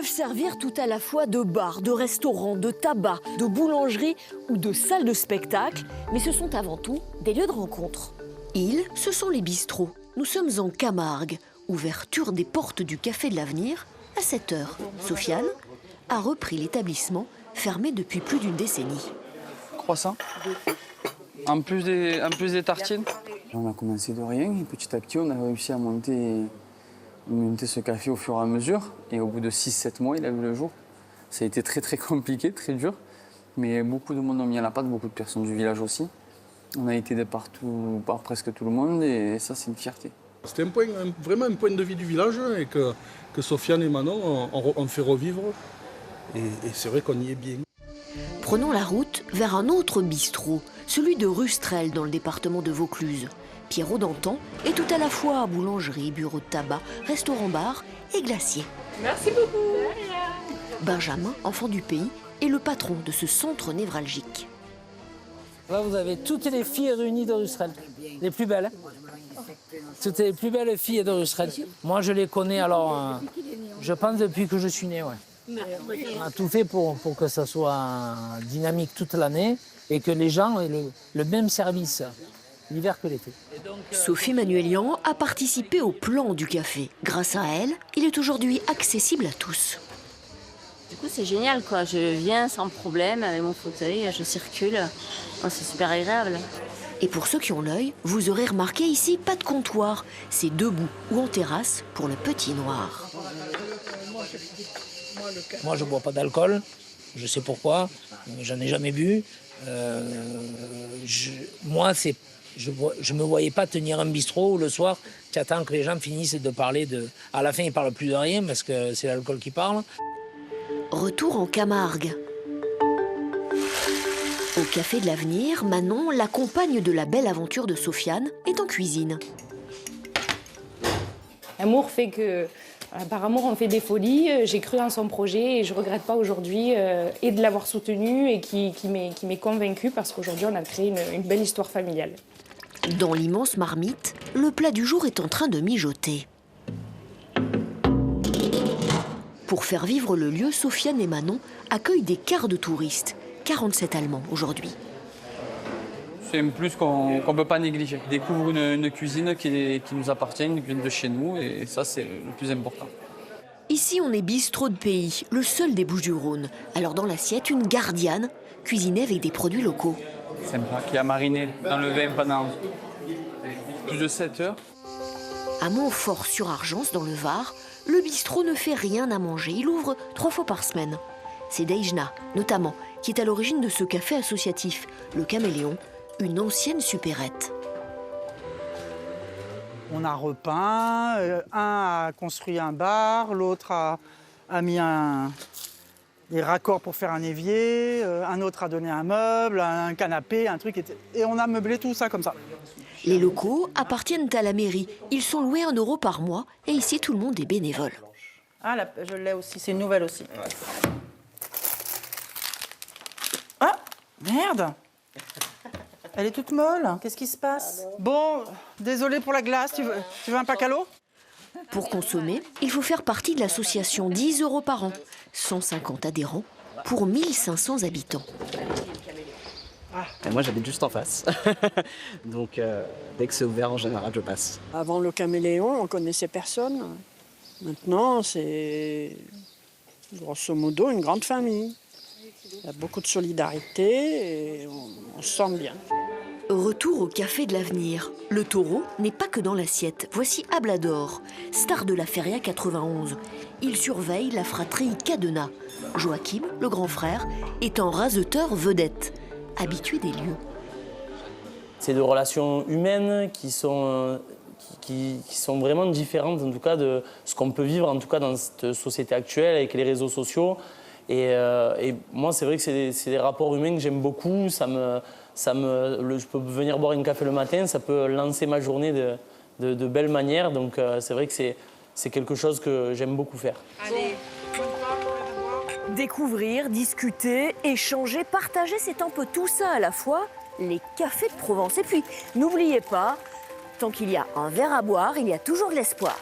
peuvent servir tout à la fois de bar, de restaurant, de tabac, de boulangerie ou de salle de spectacle, mais ce sont avant tout des lieux de rencontre. Ils, ce sont les bistrots. Nous sommes en Camargue, ouverture des portes du Café de l'Avenir à 7 h. Sofiane a repris l'établissement, fermé depuis plus d'une décennie. Croissant. En plus des tartines. On a commencé de rien et petit à petit on a réussi à monter ce café au fur et à mesure. Et au bout de 6-7 mois, il a vu le jour. Ça a été très très compliqué, très dur. Mais beaucoup de monde ont mis à la pâte, beaucoup de personnes du village aussi. On a été de partout, par presque tout le monde et ça c'est une fierté. C'était vraiment un point de vie du village et que Sofiane et Manon ont fait revivre. Et c'est vrai qu'on y est bien. Prenons la route vers un autre bistrot, celui de Rustrel dans le département de Vaucluse. Pierrot Dantan est tout à la fois boulangerie, bureau de tabac, restaurant-bar et glacier. Merci beaucoup. Benjamin, enfant du pays, est le patron de ce centre névralgique. Là, vous avez toutes les filles réunies de Rustrel, les plus belles. Toutes les plus belles filles de Rustrel. Moi, je les connais, alors, je pense depuis que je suis né. Ouais. On a tout fait pour que ça soit dynamique toute l'année et que les gens aient le même service l'hiver que l'été. Sophie Manuelian a participé au plan du café. Grâce à elle, il est aujourd'hui accessible à tous. Du coup, c'est génial, quoi. Je viens sans problème avec mon fauteuil, je circule. Oh, c'est super agréable. Et pour ceux qui ont l'œil, vous aurez remarqué ici, pas de comptoir. C'est debout ou en terrasse pour le petit noir. Moi, je ne bois pas d'alcool. Je sais pourquoi. J'en ai jamais bu. Je ne me voyais pas tenir un bistrot où le soir, tu attends que les gens finissent de parler de... À la fin, ils ne parlent plus de rien parce que c'est l'alcool qui parle. Retour en Camargue. Au Café de l'Avenir, Manon, la compagne de la belle aventure de Sofiane, est en cuisine. Amour fait que, par amour, on fait des folies. J'ai cru en son projet et je ne regrette pas aujourd'hui et de l'avoir soutenu et qui m'est convaincue parce qu'aujourd'hui, on a créé une belle histoire familiale. Dans l'immense marmite, le plat du jour est en train de mijoter. Pour faire vivre le lieu, Sofiane et Manon accueillent des quarts de touristes. 47 Allemands aujourd'hui. C'est un plus qu'on ne peut pas négliger. On découvre une cuisine qui nous appartient, une cuisine de chez nous et ça c'est le plus important. Ici on est bistrot de pays, le seul des Bouches-du-Rhône. Alors dans l'assiette, une gardiane cuisinée avec des produits locaux. Sympa, qui a mariné dans le vin pendant plus de 7 heures. À Montfort-sur-Argence, dans le Var, le bistrot ne fait rien à manger. Il ouvre 3 fois par semaine. C'est Dejna, notamment, qui est à l'origine de ce café associatif, le Caméléon, une ancienne supérette. On a repeint, un a construit un bar, l'autre a mis des raccords pour faire un évier, un autre a donné un meuble, un canapé, un truc, et on a meublé tout ça comme ça. Les locaux appartiennent à la mairie. Ils sont loués 1 € par mois et ici tout le monde est bénévole. Ah, je l'ai aussi, c'est une nouvelle aussi. Ah, merde! Elle est toute molle, qu'est-ce qui se passe? Bon, désolé pour la glace, tu veux un pack à l'eau? Pour consommer, il faut faire partie de l'association 10 € par an, 150 adhérents pour 1500 habitants. Et moi, j'habite juste en face. Donc, dès que c'est ouvert, en général, je passe. Avant le Caméléon, on connaissait personne. Maintenant, c'est grosso modo une grande famille. Il y a beaucoup de solidarité et on se sent bien. Retour au Café de l'Avenir. Le taureau n'est pas que dans l'assiette. Voici Ablador, star de la Feria 91. Il surveille la fratrie Cadena. Joachim, le grand frère, est un raseteur vedette, habitué des lieux. C'est des relations humaines qui sont vraiment différentes, en tout cas, de ce qu'on peut vivre, en tout cas, dans cette société actuelle avec les réseaux sociaux. Et moi, c'est vrai que c'est des rapports humains que j'aime beaucoup. Je peux venir boire un café le matin, ça peut lancer ma journée de belle manière. Donc, c'est vrai que c'est quelque chose que j'aime beaucoup faire. Allez. Découvrir, discuter, échanger, partager, c'est un peu tout ça à la fois. Les cafés de Provence. Et puis, n'oubliez pas, tant qu'il y a un verre à boire, il y a toujours de l'espoir.